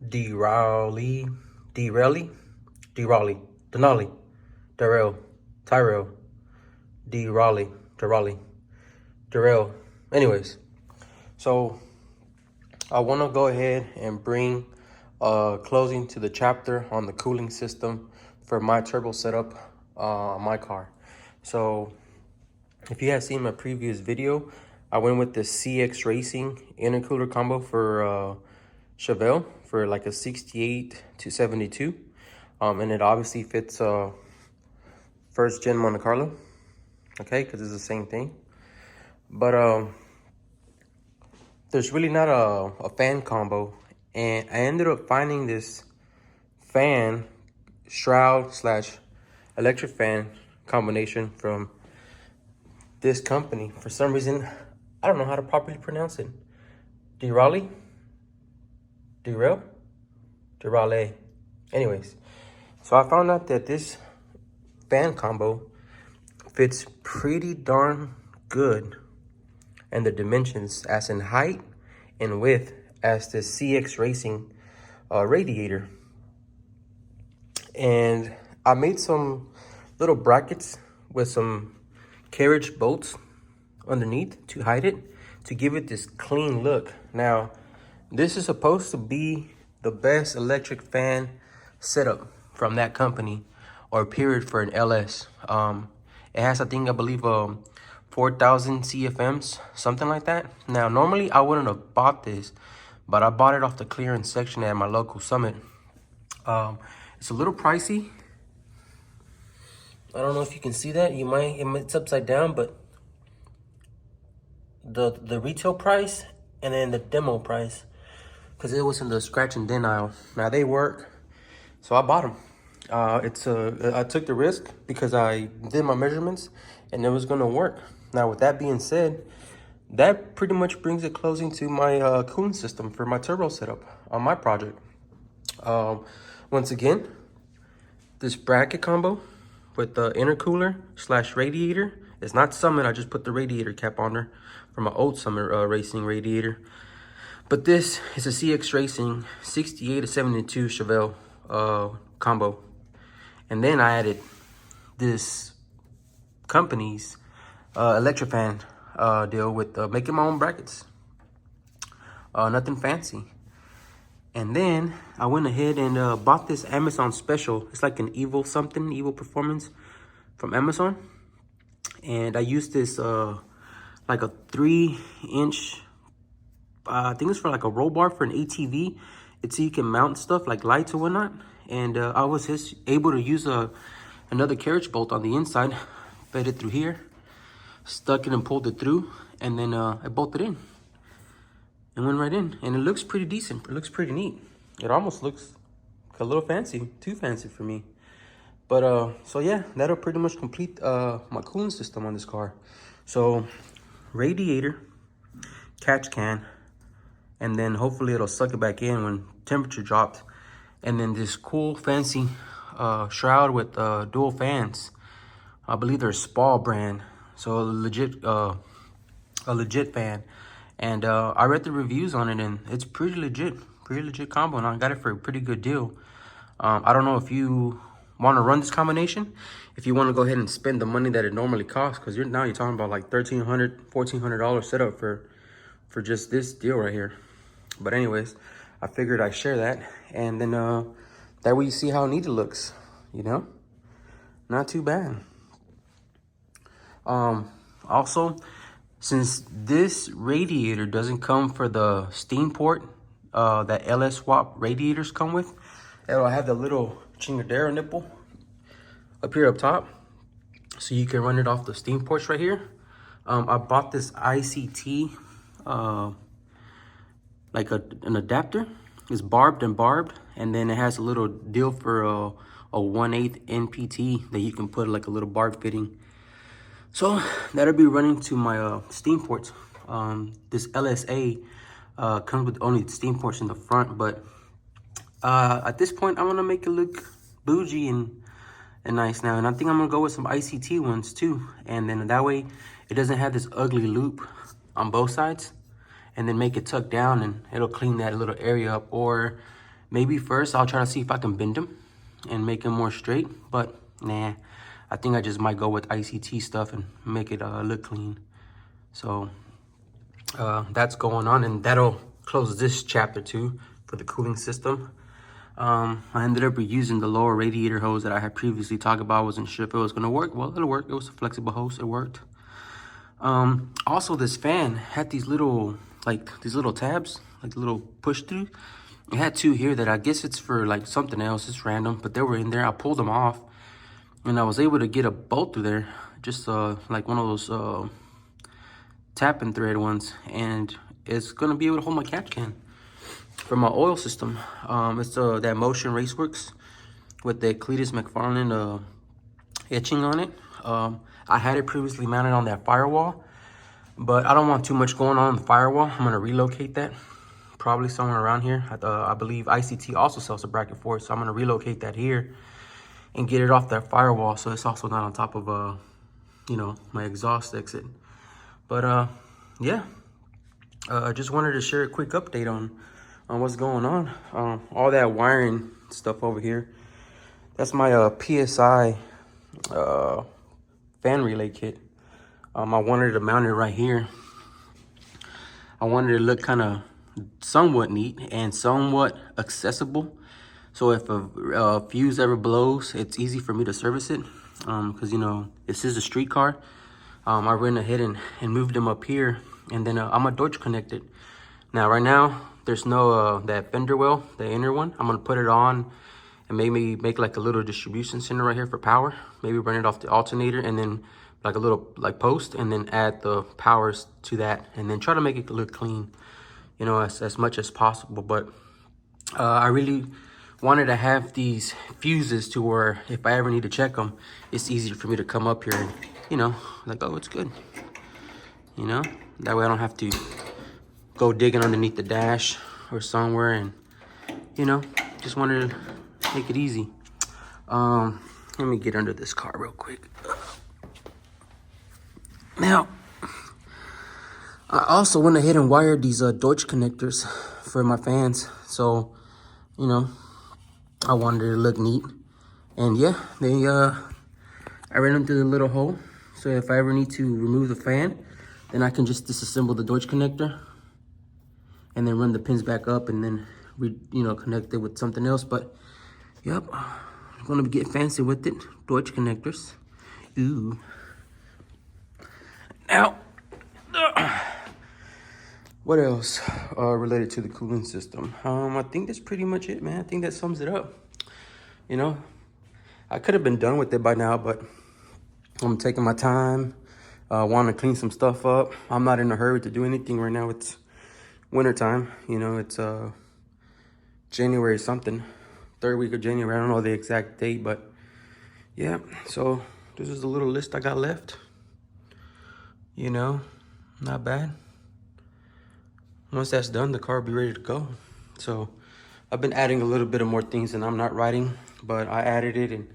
Derale, Derale, Derale, Denali, Derale, Tyrell, Derale, Derale. Anyways, so I want to go ahead and bring closing to the chapter on the cooling system for my turbo setup on my car. So if you have seen my previous video, I went with the CXracing intercooler combo for Chevelle for like a 68 to 72. And it obviously fits first gen Monte Carlo, okay, because it's the same thing. But there's really not a fan combo, and I ended up finding this fan shroud slash electric fan combination from this company. For some reason, I don't know how to properly pronounce it. Derale? Derale. Anyways, so I found out that this fan combo fits pretty darn good, and the dimensions as in height and width as the CXracing radiator. And I made some little brackets with some carriage bolts underneath to hide it, to give it this clean look. Now, this is supposed to be the best electric fan setup from that company, or period, for an LS. It has, I believe 4,000 CFMs, something like that. Now, normally I wouldn't have bought this, but I bought it off the clearance section at my local Summit. It's a little pricey. I don't know if you can see that. It's upside down, but the retail price and then the demo price, because it was in the scratch and dent aisle. Now they work, so I bought them. I took the risk because I did my measurements and it was gonna work. Now, with that being said, that pretty much brings it closing to my cooling system for my turbo setup on my project. Once again, this bracket combo with the intercooler slash radiator. It's not Summit, I just put the radiator cap on there from my old Summit racing radiator. But this is a CXracing 68 to 72 Chevelle combo. And then I added this company's electric fan deal with making my own brackets. Nothing fancy. And then I went ahead and bought this Amazon special. It's like an Evo Performance from Amazon. And I used this like a 3-inch, I think it's for like a roll bar for an ATV. It's so you can mount stuff like lights or whatnot. And I was just able to use another carriage bolt on the inside, fed it through here, stuck it and pulled it through, and then I bolted in. And went right in, and it looks pretty decent. It looks pretty neat. It almost looks a little fancy, too fancy for me. But so yeah, that'll pretty much complete my cooling system on this car. So radiator, catch can, and then hopefully it'll suck it back in when temperature dropped. And then this cool fancy shroud with dual fans. I believe they're Spa brand, so a legit fan. And I read the reviews on it, and it's pretty legit combo, and I got it for a pretty good deal. I don't know if you want to run this combination, if you want to go ahead and spend the money that it normally costs, because you're talking about like $1,300, $1,400 setup for just this deal right here. But anyways, I figured I'd share that, and then that way you see how neat it looks, you know? Not too bad. Also, since this radiator doesn't come for the steam port that LS swap radiators come with, it'll have the little chingadera nipple up here up top, so you can run it off the steam ports right here. I bought this ICT like an adapter. It's barbed, and then it has a little deal for a 1/8 NPT that you can put like a little barb fitting. So that'll be running to my steam ports. This LSA comes with only steam ports in the front, but at this point I want to make it look bougie and nice now, and I think I'm gonna go with some ICT ones too, and then that way it doesn't have this ugly loop on both sides, and then make it tuck down, and it'll clean that little area up. Or Maybe first I'll try to see if I can bend them and make them more straight, but nah, I think I just might go with ICT stuff and make it look clean. So that's going on, and that'll close this chapter too for the cooling system. I ended up reusing the lower radiator hose that I had previously talked about. I wasn't sure if it was going to work. Well, it'll work. It was a flexible hose. It worked. Also, this fan had these little tabs, like little push through. It had two here that I guess it's for like something else. It's random, but they were in there. I pulled them off, and I was able to get a bolt through there. Just like one of those tap and thread ones, and it's gonna be able to hold my catch can for my oil system. It's that Motion Raceworks with the Cletus McFarlane etching on it. I had it previously mounted on that firewall, but I don't want too much going on the firewall. I'm gonna relocate that probably somewhere around here. I believe ICT also sells a bracket for it, so I'm gonna relocate that here and get it off that firewall, so it's also not on top of you know, my exhaust exit. But yeah, I just wanted to share a quick update on what's going on. All that wiring stuff over here, that's my PSI fan relay kit. I wanted to mount it right here. I wanted it to look kind of somewhat neat and somewhat accessible, so if a fuse ever blows, it's easy for me to service it, because you know, this is a street car. I went ahead and moved them up here, and then I'm a Deutsch connected. Now right now there's no that fender well, the inner one. I'm gonna put it on and maybe make like a little distribution center right here for power. Maybe run it off the alternator, and then like a little like post, and then add the powers to that, and then try to make it look clean, you know, as much as possible. But I really wanted to have these fuses to where if I ever need to check them, it's easier for me to come up here and, you know, like, oh, it's good, you know, that way I don't have to go digging underneath the dash or somewhere, and, you know, just wanted to make it easy. Let me get under this car real quick. Now, I also went ahead and wired these Deutsch connectors for my fans. So, you know, I wanted it to look neat. And yeah, I ran them through the little hole. So if I ever need to remove the fan, then I can just disassemble the Deutsch connector and then run the pins back up, and then, you know, connect it with something else. But, yep, I'm gonna get fancy with it. Deutsch connectors. Ooh. Now, what else related to the cooling system? I think that's pretty much it, man. I think that sums it up. You know, I could have been done with it by now, but I'm taking my time, wanting to clean some stuff up. I'm not in a hurry to do anything right now. It's wintertime, you know, it's January something, 3rd week of January. I don't know the exact date, but yeah, so this is the little list I got left. You know, not bad. Once that's done, the car will be ready to go. So I've been adding a little bit of more things, and I'm not writing, but I added it and,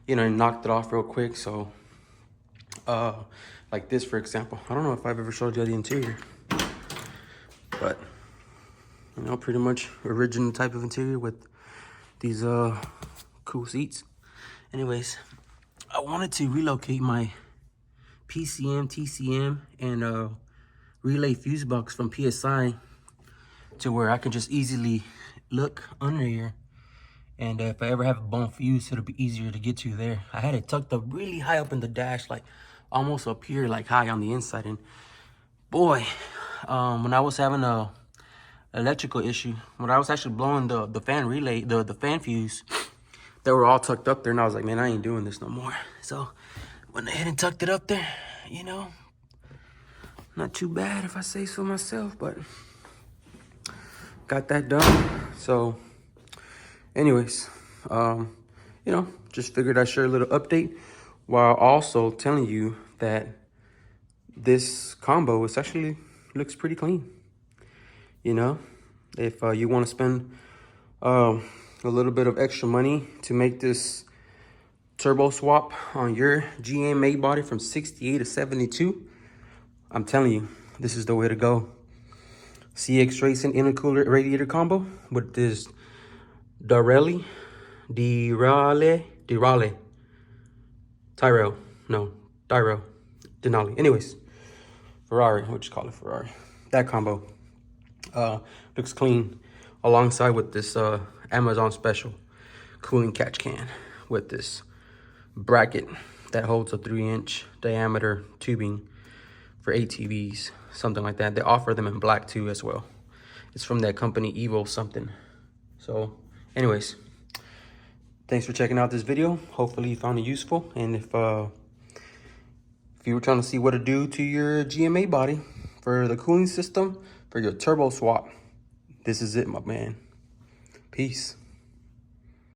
you know, knocked it off real quick. So like this, for example, I don't know if I've ever showed you the interior, but you know, pretty much original type of interior with these cool seats. Anyways, I wanted to relocate my PCM, TCM, and relay fuse box from PSI to where I can just easily look under here, and if I ever have a bone fuse, it'll be easier to get to there. I had it tucked up really high up in the dash, like almost up here, like high on the inside. And boy, when I was having a electrical issue, when I was actually blowing the fan relay, the fan fuse, they were all tucked up there, and I was like, man, I ain't doing this no more. So went ahead and tucked it up there, you know. Not too bad if I say so myself, but got that done. So anyways, you know, just figured I'd share a little update while also telling you that this combo is actually looks pretty clean. You know, if you want to spend a little bit of extra money to make this turbo swap on your GM made body from 68 to 72, I'm telling you, this is the way to go. CXracing intercooler radiator combo with this Derale, Tyrell, no, Derale, Denali. Anyways, Ferrari, what you call it, Ferrari. That combo looks clean, alongside with this Amazon special cooling catch can with this bracket that holds a 3-inch diameter tubing for ATVs, something like that. They offer them in black too as well. It's from that company Evo something. So anyways, thanks for checking out this video. Hopefully you found it useful. And if you were trying to see what to do to your GMA body for the cooling system for your turbo swap, this is it, my man. Peace.